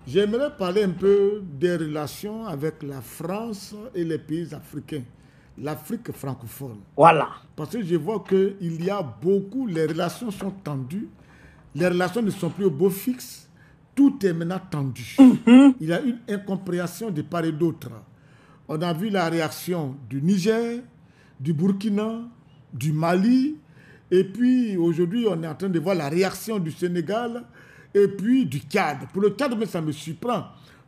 J'aimerais parler un peu des relations avec la France et les pays africains, l'Afrique francophone. Voilà. Parce que je vois qu'il y a beaucoup, les relations sont tendues, les relations ne sont plus au beau fixe, tout est maintenant tendu. Il y a une incompréhension de part et d'autre. On a vu la réaction du Niger, du Burkina, du Mali, et puis aujourd'hui on est en train de voir la réaction du Sénégal, et puis du Tchad. Pour le Tchad, mais ça me surprend.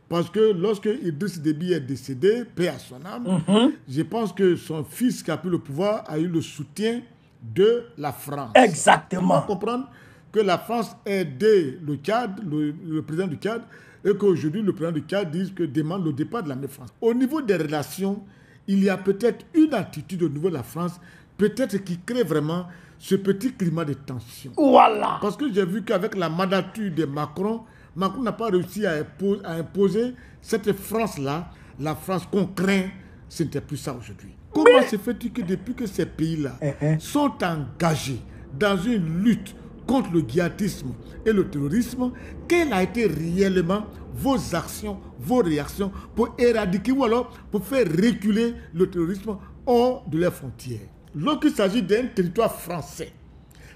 Parce que lorsque Idriss Déby est décédé, paix à son âme, je pense que son fils qui a pris le pouvoir a eu le soutien de la France. Exactement. Il faut comprendre que la France a aidé le Tchad, le président du Tchad, et qu'aujourd'hui le président du Tchad demande le départ de l'armée française. Au niveau des relations, il y a peut-être une attitude au niveau de la France, peut-être qui crée vraiment ce petit climat de tension. Voilà. Parce que j'ai vu qu'avec la mandature de Macron, Macron n'a pas réussi à imposer cette France-là, la France qu'on craint, ce n'était plus ça aujourd'hui. Comment se fait-il que depuis que ces pays-là sont engagés dans une lutte contre le djihadisme et le terrorisme, quelles a été réellement vos actions, vos réactions pour éradiquer ou alors pour faire reculer le terrorisme hors de leurs frontières? Lorsqu'il s'agit d'un territoire français,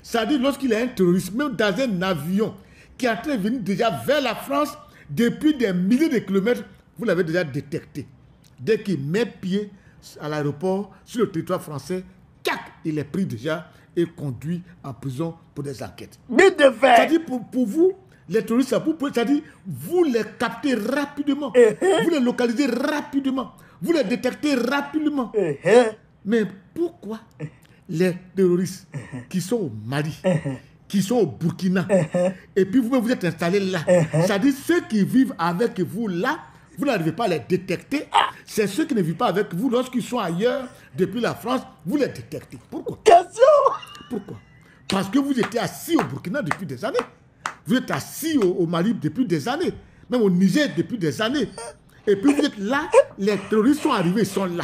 c'est-à-dire lorsqu'il y a un terroriste, même dans un avion qui est en train de venir déjà vers la France, depuis des milliers de kilomètres, vous l'avez déjà détecté. Dès qu'il met pied à l'aéroport, sur le territoire français, tac, il est pris déjà et conduit en prison pour des enquêtes. C'est-à-dire pour vous, les terroristes, c'est-à-dire vous les captez rapidement, vous les localisez rapidement, vous les détectez rapidement. Mais pourquoi les terroristes qui sont au Mali, qui sont au Burkina, et puis vous-même vous êtes installés là, c'est-à-dire ceux qui vivent avec vous là, vous n'arrivez pas à les détecter. C'est ceux qui ne vivent pas avec vous lorsqu'ils sont ailleurs, depuis la France, vous les détectez. Pourquoi? Pourquoi? Parce que vous étiez assis au Burkina depuis des années. Vous êtes assis au Mali depuis des années. Même au Niger depuis des années. Et puis vous êtes là, les terroristes sont arrivés, ils sont là.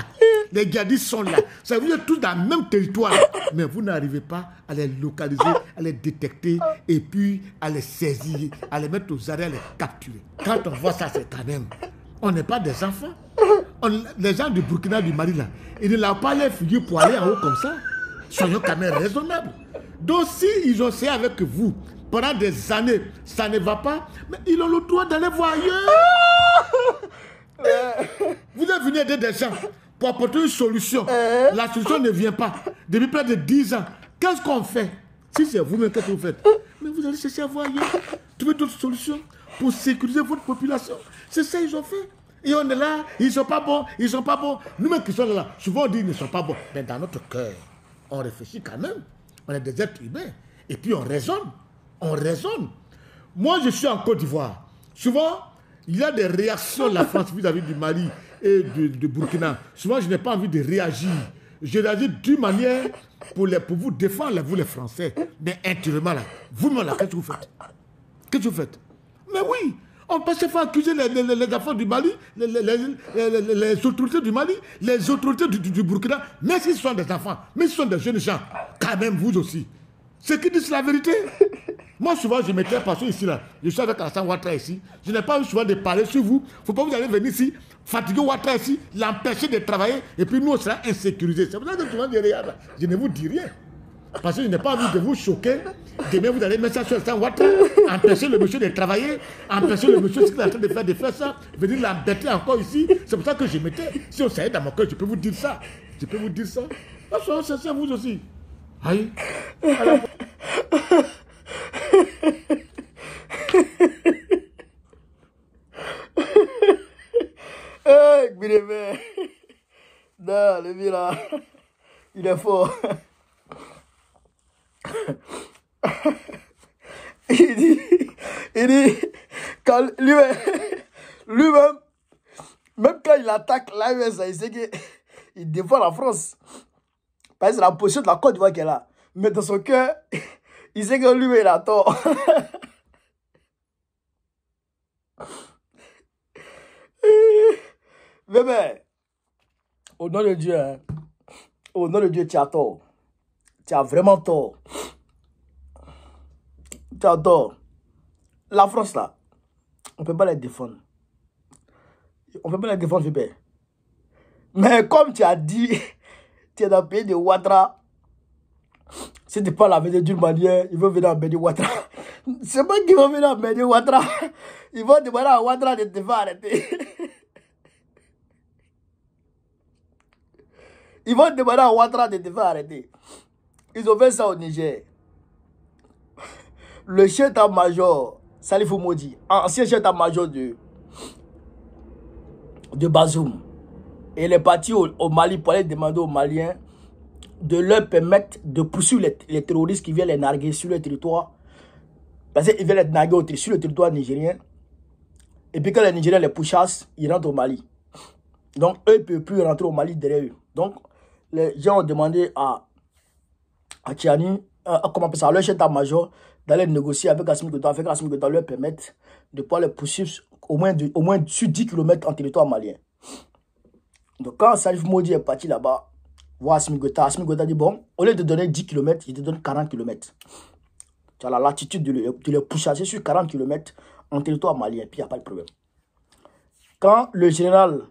Les djihadistes sont là. Ça veut dire tous dans le même territoire. Mais vous n'arrivez pas à les localiser, à les détecter et puis à les saisir, à les mettre aux arrêts, à les capturer. Quand on voit ça, c'est quand même... On n'est pas des enfants. Les gens du Burkina, du Mali, là, ils ne l'ont pas les figures pour aller en haut comme ça. Soyons quand même raisonnables. Donc si ils ont essayé avec vous pendant des années, ça ne va pas, mais ils ont le droit d'aller voir ailleurs. Vous êtes venu aider des gens pour apporter une solution. La solution ne vient pas. Depuis près de 10 ans, qu'est-ce qu'on fait? Si c'est vous-même, qu'est-ce que vous faites? Mais vous allez chercher à voir ailleurs. Trouver d'autres solutions pour sécuriser votre population. C'est ça qu'ils ont fait. Et on est là, ils ne sont pas bons, ils ne sont pas bons. Nous-mêmes qui sommes là, souvent on dit qu'ils ne sont pas bons. Mais dans notre cœur, on réfléchit quand même. On est des êtres humains. Et puis on raisonne. On raisonne. Moi, je suis en Côte d'Ivoire. Souvent, il y a des réactions de la France vis-à-vis du Mali et du Burkina. Souvent, je n'ai pas envie de réagir. Je réagis d'une manière pour vous défendre, vous les Français. Mais intérieurement, là, vous-même, là, qu'est-ce que vous faites? Qu'est-ce que vous faites? Mais oui, on peut se faire accuser les enfants du Mali, les autorités du Mali, les autorités du Burkina, même s'ils sont des enfants, mais s'ils sont des jeunes gens, quand même vous aussi. Ceux qui disent la vérité. Moi, souvent, je m'étais passé ici, là. Je suis avec Alassane Ouattara ici. Je n'ai pas eu souvent de parler sur vous. Il ne faut pas vous aller venir ici, fatiguer Ouattara ici, l'empêcher de travailler, et puis nous, on sera insécurisés. C'est pour ça que souvent, je ne vous dis rien. Parce que je n'ai pas envie de vous choquer. Demain, vous allez mettre ça sur Alassane Ouattara, empêcher le monsieur de travailler, empêcher le monsieur qui est en train de faire ça, venir l'embêter encore ici. C'est pour ça que je m'étais. Si on savait dans mon cœur, je peux vous dire ça. Je peux vous dire ça. C'est ça, vous aussi. Aïe. Non, le vieux là, il est fort. il dit, quand lui-même, même quand il attaque l'AES, il sait qu'il défend la France. Parce que c'est la position de la Côte d'Ivoire qu'elle est là. Mais dans son cœur, il sait que lui-même, il a tort. Bébé, au nom de Dieu, hein, au nom de Dieu, tu as tort. Tu as vraiment tort. Tu as tort. La France, là, On ne peut pas les défendre. On ne peut pas les défendre, Vibert. Mais comme tu as dit, tu es dans le pays de Ouattara. Si tu parles avec d'une manière, ils vont venir embêter Ouattara. C'est pas qu'ils vont venir embêter Ouattara. Ils vont demander à Ouattara de te faire arrêter. Ils vont demander à Ouattara de te faire arrêter. Ils ont fait ça au Niger. Le chef d'état-major, Salifou Modi, ancien chef d'état-major de Bazoum, il est parti au Mali pour aller demander aux Maliens de leur permettre de poursuivre les terroristes qui viennent les narguer sur le territoire. Parce qu'ils viennent les narguer sur le territoire nigérien. Et puis quand les Nigériens les pourchassent, ils rentrent au Mali. Donc eux ne peuvent plus rentrer au Mali derrière eux. Donc les gens ont demandé à Tchiani, comment on appelle ça, leur chef d'état-major, d'aller négocier avec Assimi Goïta, afin qu'Assimi Goïta leur permette de pouvoir les poursuivre au moins sur 10 km en territoire malien. Donc quand Salif Modi est parti là-bas, voir Assimi Goïta dit bon, au lieu de donner 10 km, il te donne 40 km. Tu as la latitude de les pourchasser sur 40 km en territoire malien, puis il n'y a pas de problème. Quand le général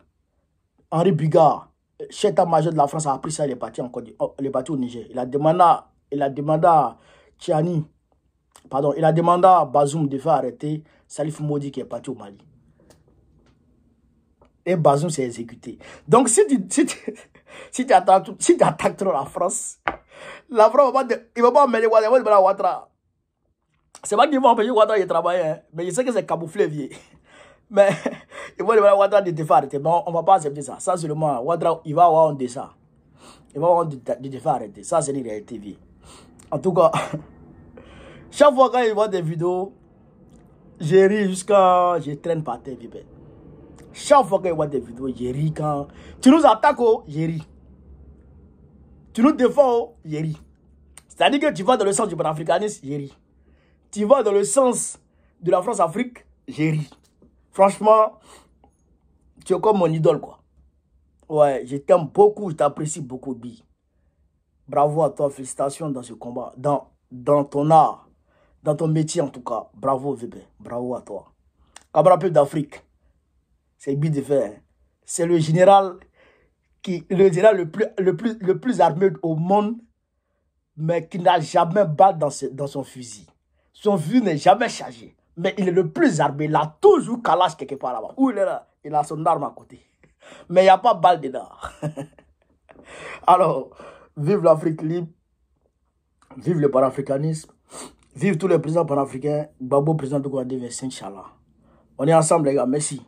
Henri Bugard, chef d'état-major de la France, a appris ça, il est parti au Niger. Il a demandé à Tchiani, pardon, il a demandé à Bazoum de faire arrêter Salif Modi qui est parti au Mali. Et Bazoum s'est exécuté. Donc si tu attaques trop la France il ne va pas emmener Ouattara. C'est pas qu'ils vont empêcher Ouattara de travailler, hein, mais je sais que c'est camouflé, vieux. Mais ils vont demander à Ouattara de te faire arrêter. Mais on ne va pas accepter ça. Ça, seulement, Ouattara, il va avoir un dessin. Il va avoir de te faire arrêter. Ça, c'est une réalité, vieux. En tout cas, chaque fois quand il voit des vidéos, j'ai ri jusqu'à... Je traîne par terre, vieux. Chaque fois qu'il voit des vidéos, j'ai ri quand... Tu nous attaques, oh, j'ai ri. Tu nous défends, oh, j'ai ri. C'est-à-dire que tu vas dans le sens du panafricanisme, j'ai ri. Tu vas dans le sens de la France-Afrique, j'ai ri. Franchement, tu es comme mon idole, quoi. Ouais, je t'aime beaucoup, je t'apprécie beaucoup, Bi. Bravo à toi, félicitations dans ce combat, dans ton art, dans ton métier en tout cas. Bravo, Vébé, bravo à toi. Camarade Peuple d'Afrique, c'est Bi de fer. C'est le général le plus armé au monde, mais qui n'a jamais balle dans son fusil. Son fusil n'est jamais chargé. Mais il est le plus armé. Il a toujours Kalash quelque part là-bas. Où il est là? Il a son arme à côté. Mais il n'y a pas de balle dedans. Alors, vive l'Afrique libre. Vive le panafricanisme. Vive tous les présidents panafricains. Gbagbo, président de Guadeloupe, Inch'Allah. On est ensemble, les gars. Merci.